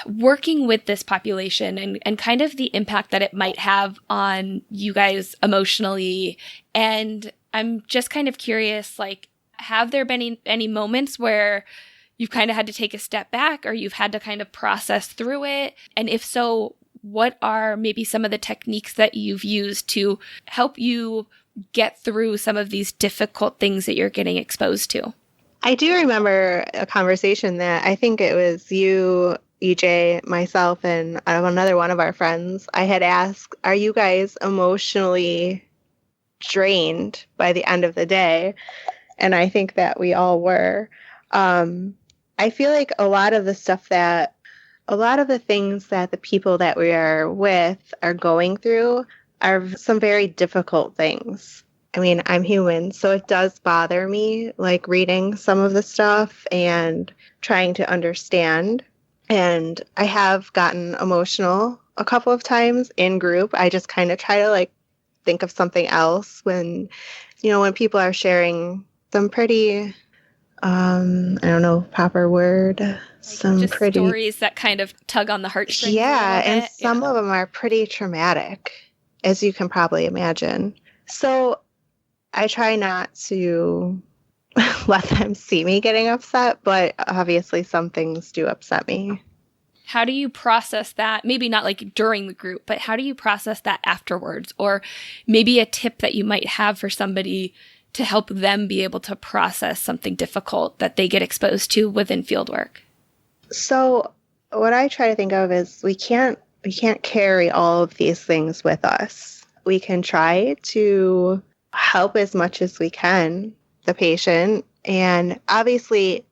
working with this population and kind of the impact that it might have on you guys emotionally. And I'm just kind of curious, like, have there been any moments where you've kind of had to take a step back or you've had to kind of process through it? And if so, what are maybe some of the techniques that you've used to help you get through some of these difficult things that you're getting exposed to? I do remember a conversation that I think it was you, EJ, myself, and another one of our friends. I had asked, are you guys emotionally drained by the end of the day? And I think that we all were. I feel like a lot of the things that the people that we are with are going through are some very difficult things. I mean, I'm human, so it does bother me, like reading some of the stuff and trying to understand. And I have gotten emotional a couple of times in group. I just kind of try to like think of something else when people are sharing some pretty, I don't know, proper word, like some just pretty stories that kind of tug on the heartstrings. Yeah, and some of them are pretty traumatic, as you can probably imagine. So I try not to let them see me getting upset, but obviously some things do upset me. How do you process that? Maybe not like during the group, but how do you process that afterwards? Or maybe a tip that you might have for somebody to help them be able to process something difficult that they get exposed to within fieldwork? So what I try to think of is we can't carry all of these things with us. We can try to help as much as we can the patient, and obviously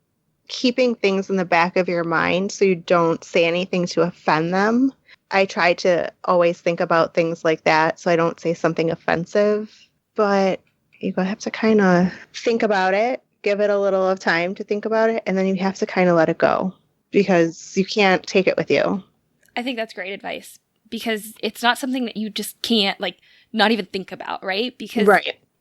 keeping things in the back of your mind so you don't say anything to offend them. I try to always think about things like that so I don't say something offensive, but you have to kind of think about it, give it a little of time to think about it, and then you have to kind of let it go. because you can't take it with you. I think that's great advice, because it's not something that you just can't, like, not even think about, right? Because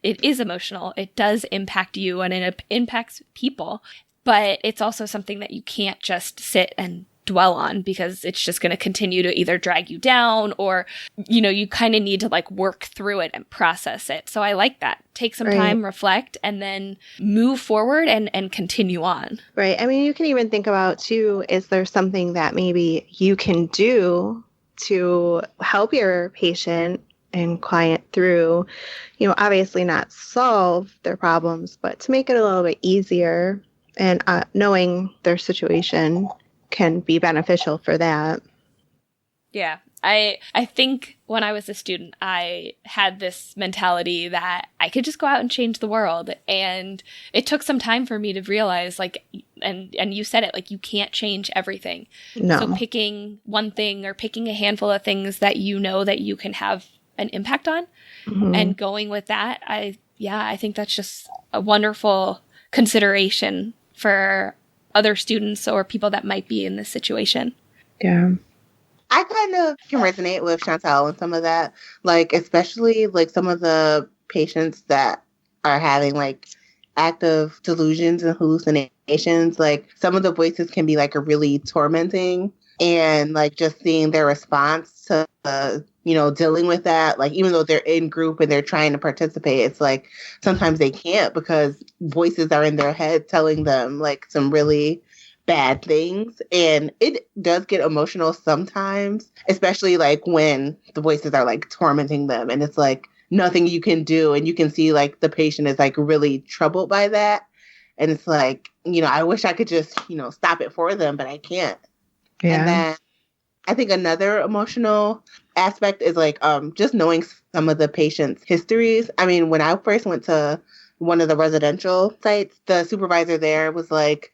it is emotional. It does impact you and it impacts people, but it's also something that you can't just sit and dwell on, because it's just going to continue to either drag you down, or, you know, you kind of need to like work through it and process it. So I like that. Take some time, reflect, and then move forward and continue on. Right. I mean, you can even think about too, is there something that maybe you can do to help your patient and client through, you know, obviously not solve their problems, but to make it a little bit easier, and knowing their situation can be beneficial for that. Yeah. I think when I was a student, I had this mentality that I could just go out and change the world. And it took some time for me to realize, like, and you said it, like, you can't change everything. No. So picking one thing or picking a handful of things that you know that you can have an impact on, and going with that, I think that's just a wonderful consideration for other students or people that might be in this situation. Yeah. I kind of can resonate with Chantal and some of that, like, especially like some of the patients that are having like active delusions and hallucinations. Like, some of the voices can be like a really tormenting, and like just seeing their response to, you know, dealing with that. Like, even though they're in group and they're trying to participate, it's like sometimes they can't because voices are in their head telling them like some really bad things. And it does get emotional sometimes, especially like when the voices are like tormenting them and it's like nothing you can do. And you can see like the patient is like really troubled by that. And it's like, you know, I wish I could just, you know, stop it for them, but I can't. Yeah. And then I think another emotional aspect is like just knowing some of the patient's histories. I mean, when I first went to one of the residential sites, the supervisor there was like,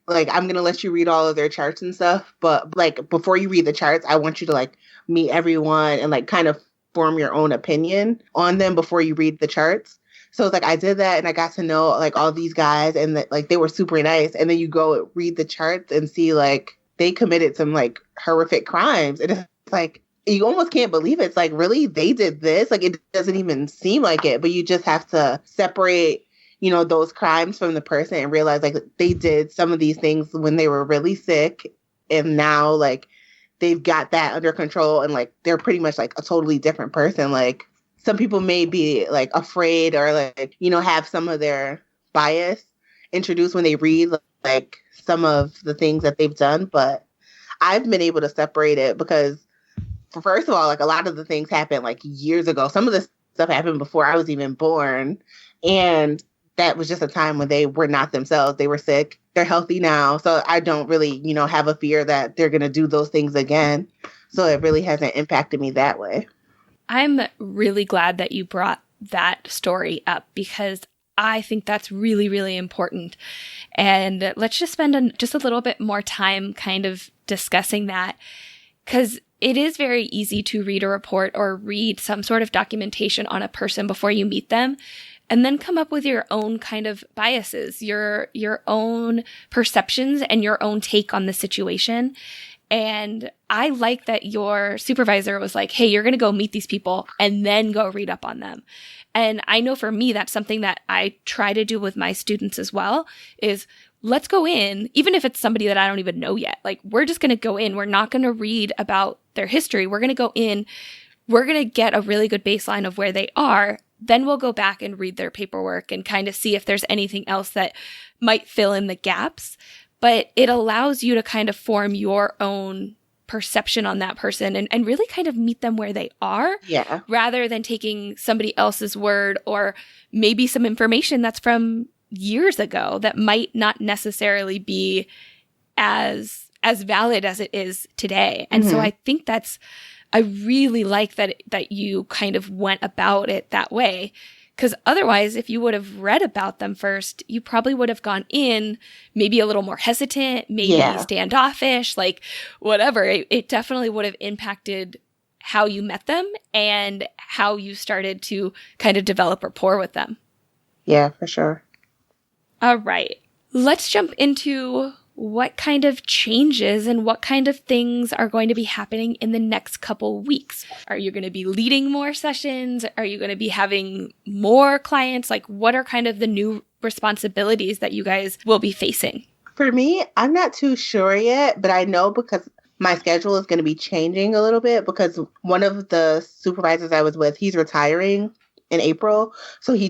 I'm going to let you read all of their charts and stuff. But like, before you read the charts, I want you to like meet everyone and like kind of form your own opinion on them before you read the charts. So it's like, I did that and I got to know like all these guys, and that like they were super nice. And then you go read the charts and see like they committed some like horrific crimes. And it's like, you almost can't believe it. It's like, really? They did this? Like, it doesn't even seem like it, but you just have to separate, you know, those crimes from the person and realize like they did some of these things when they were really sick. And now like they've got that under control and like they're pretty much like a totally different person. Like, some people may be like afraid or like, you know, have some of their bias introduced when they read like some of the things that they've done. But I've been able to separate it because, first of all, like a lot of the things happened like years ago. Some of this stuff happened before I was even born. And that was just a time when they were not themselves. They were sick. They're healthy now. So I don't really, you know, have a fear that they're going to do those things again. So it really hasn't impacted me that way. I'm really glad that you brought that story up, because I think that's really, really important. And let's just spend just a little bit more time kind of discussing that, because it is very easy to read a report or read some sort of documentation on a person before you meet them, and then come up with your own kind of biases, your own perceptions and your own take on the situation. And I like that your supervisor was like, hey, you're going to go meet these people and then go read up on them. And I know for me, that's something that I try to do with my students as well, is let's go in, even if it's somebody that I don't even know yet. Like, we're just going to go in. We're not going to read about their history. We're going to go in. We're going to get a really good baseline of where they are. Then we'll go back and read their paperwork and kind of see if there's anything else that might fill in the gaps. But it allows you to kind of form your own perception on that person and really kind of meet them where they are, rather than taking somebody else's word or maybe some information that's from years ago that might not necessarily be as valid as it is today. And so I think I really like that you kind of went about it that way. Because otherwise, if you would have read about them first, you probably would have gone in maybe a little more hesitant, maybe standoffish, like whatever. It definitely would have impacted how you met them and how you started to kind of develop rapport with them. Yeah, for sure. All right. Let's jump into what kind of changes and what kind of things are going to be happening in the next couple weeks. Are you going to be leading more sessions? Are you going to be having more clients? Like, what are kind of the new responsibilities that you guys will be facing? For me, I'm not too sure yet, but I know because my schedule is going to be changing a little bit because one of the supervisors I was with, he's retiring in April. So he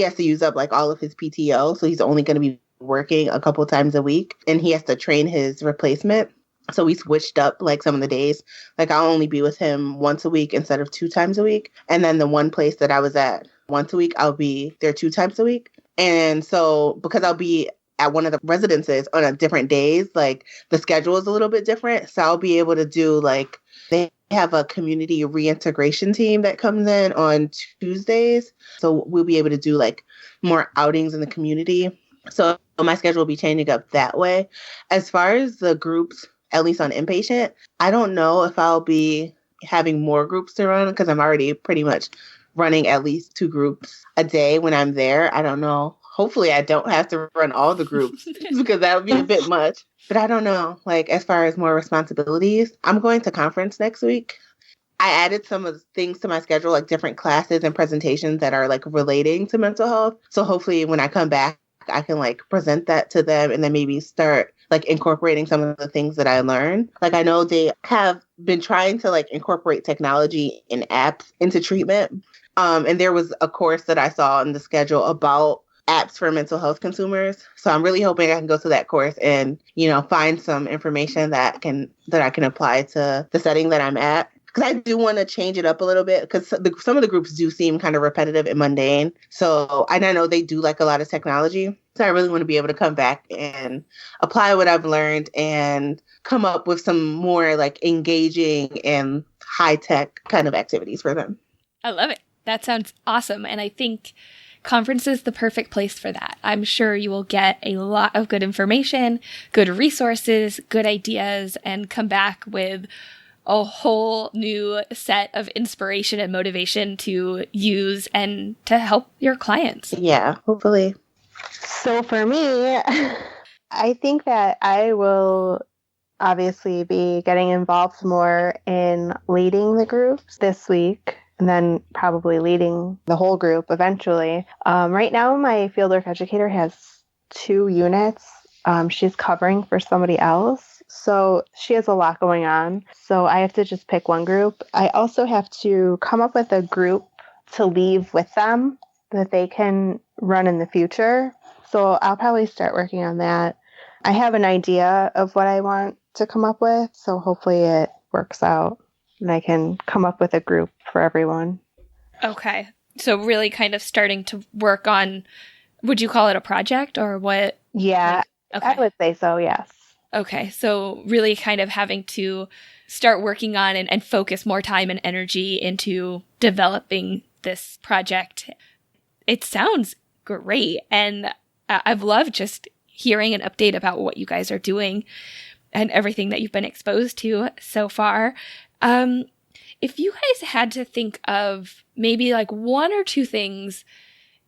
has to use up like all of his PTO. So he's only going to be working a couple times a week and he has to train his replacement. So we switched up like some of the days. Like I'll only be with him once a week instead of 2 times a week. And then the one place that I was at once a week, I'll be there 2 times a week. And so because I'll be at one of the residences on a different days, like the schedule is a little bit different. So I'll be able to do like, they have a community reintegration team that comes in on Tuesdays. So we'll be able to do like more outings in the community. So my schedule will be changing up that way. As far as the groups, at least on inpatient, I don't know if I'll be having more groups to run because I'm already pretty much running at least 2 groups a day when I'm there. I don't know. Hopefully I don't have to run all the groups because that would be a bit much. But I don't know, like as far as more responsibilities, I'm going to conference next week. I added some of the things to my schedule, like different classes and presentations that are like relating to mental health. So hopefully when I come back, I can like present that to them and then maybe start like incorporating some of the things that I learned. Like I know they have been trying to like incorporate technology and apps into treatment. And there was a course that I saw in the schedule about apps for mental health consumers. So I'm really hoping I can go to that course and, you know, find some information that I can apply to the setting that I'm at. Because I do want to change it up a little bit because some of the groups do seem kind of repetitive and mundane. So I know they do like a lot of technology. So I really want to be able to come back and apply what I've learned and come up with some more like engaging and high tech kind of activities for them. I love it. That sounds awesome. And I think conference is the perfect place for that. I'm sure you will get a lot of good information, good resources, good ideas, and come back with a whole new set of inspiration and motivation to use and to help your clients. Yeah, hopefully. So for me, I think that I will obviously be getting involved more in leading the groups this week and then probably leading the whole group eventually. Right now, my fieldwork educator has 2 units. She's covering for somebody else. So she has a lot going on. So I have to just pick one group. I also have to come up with a group to leave with them that they can run in the future. So I'll probably start working on that. I have an idea of what I want to come up with. So hopefully it works out and I can come up with a group for everyone. Okay. So really kind of starting to work on, would you call it a project or what? Yeah, Okay. I would say so, yes. Okay. So really kind of having to start working on and focus more time and energy into developing this project. It sounds great. And I've loved just hearing an update about what you guys are doing and everything that you've been exposed to so far. If you guys had to think of maybe like 1 or 2 things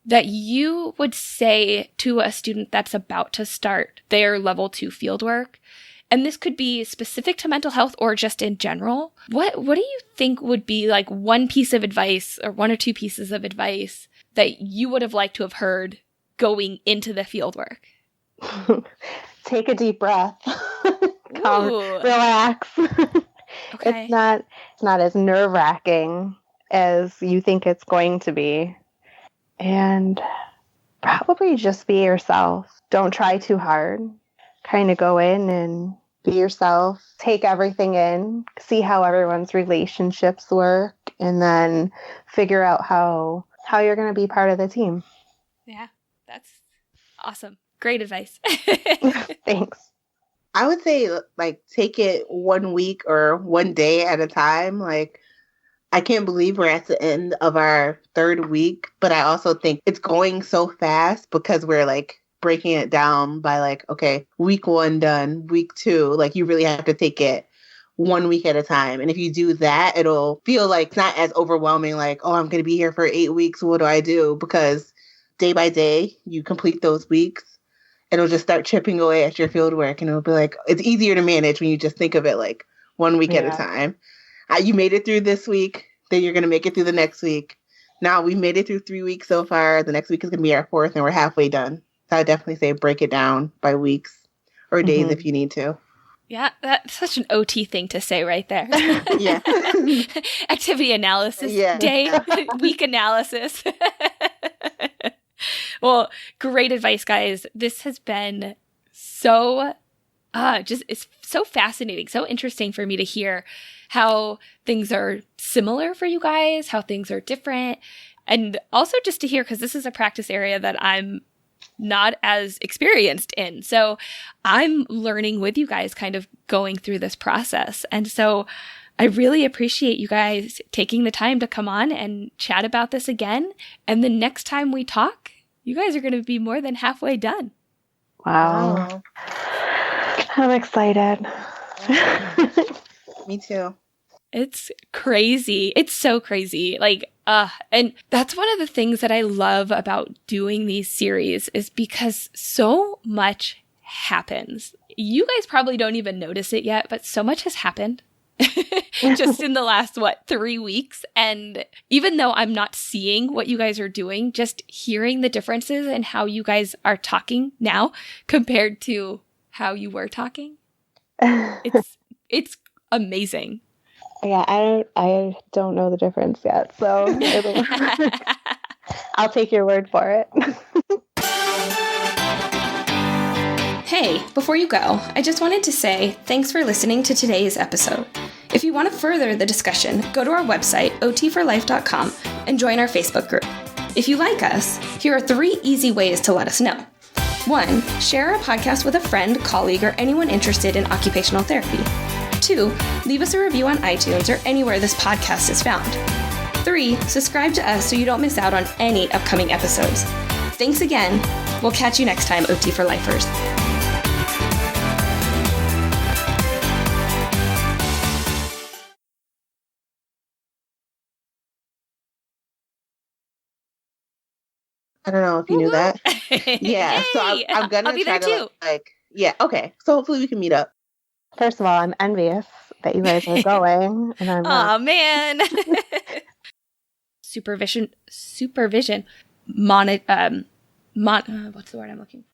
that you would say to a student that's about to start their level 2 fieldwork, and this could be specific to mental health or just in general, what do you think would be like one piece of advice or 1 or 2 pieces of advice that you would have liked to have heard going into the fieldwork? Take a deep breath. Relax. Okay. It's not as nerve-wracking as you think it's going to be. And probably just be yourself. Don't try too hard. Kind of go in and be yourself. Take everything in. See how everyone's relationships work. And then figure out how you're going to be part of the team. Yeah, that's awesome. Great advice. Thanks. I would say, like, take it 1 week or 1 day at a time. Like, I can't believe we're at the end of our 3rd week, but I also think it's going so fast because we're, like, breaking it down by, like, okay, week 1 done, week 2. Like, you really have to take it 1 week at a time. And if you do that, it'll feel like it's not as overwhelming, like, oh, I'm going to be here for 8 weeks. What do I do? Because day by day, you complete those weeks. it'll just start chipping away at your field work, and it'll be like, it's easier to manage when you just think of it like 1 week at a time. You made it through this week, then you're going to make it through the next week. Now we made it through 3 weeks so far. The next week is going to be our 4th, and we're halfway done. So I definitely say break it down by weeks or days if you need to. Yeah, that's such an OT thing to say right there. Yeah. Activity analysis day, week analysis. Well, great advice, guys. This has been so, it's so fascinating, so interesting for me to hear how things are similar for you guys, how things are different, and also just to hear, because this is a practice area that I'm not as experienced in. So I'm learning with you guys, kind of going through this process. And so I really appreciate you guys taking the time to come on and chat about this again. And the next time we talk, you guys are going to be more than halfway done. Wow. I'm excited. Me too. It's crazy. It's so crazy. And that's one of the things that I love about doing these series is because so much happens. You guys probably don't even notice it yet, but so much has happened just in the last, 3 weeks. And even though I'm not seeing what you guys are doing, just hearing the differences in how you guys are talking now compared to how you were talking, it's amazing. Yeah, I don't know the difference yet, so I'll take your word for it. Hey, before you go, I just wanted to say thanks for listening to today's episode. If you want to further the discussion, go to our website, otforlife.com, and join our Facebook group. If you like us, here are 3 easy ways to let us know. 1, share our podcast with a friend, colleague, or anyone interested in occupational therapy. 2, leave us a review on iTunes or anywhere this podcast is found. 3, subscribe to us so you don't miss out on any upcoming episodes. Thanks again. We'll catch you next time, OT for Lifers. I don't know if you knew that. Yeah, so I'm going to try to okay. So hopefully we can meet up. First of all, I'm envious that you guys are going, and I'm not. Oh, man. Supervision. What's the word I'm looking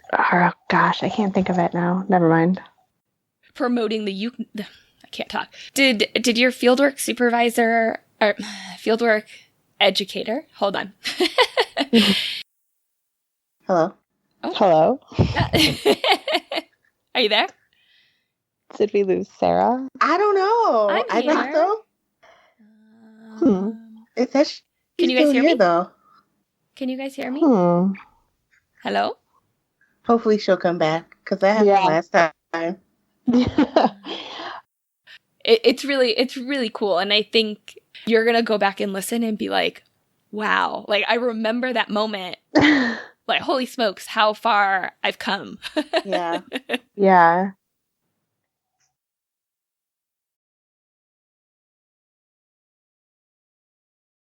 for? Oh, gosh, I can't think of it now. Never mind. Promoting I can't talk. Did your fieldwork supervisor or fieldwork educator? Hold on. Hello. Oh. Hello. Are you there? Did we lose Sarah? I don't know. I think so. It says can you guys hear me? Though. Can you guys hear me? Hello? Hopefully she'll come back because that happened last time. It's really cool. And I think you're going to go back and listen and be like, wow. Like, I remember that moment. Like, holy smokes, how far I've come. Yeah. Yeah.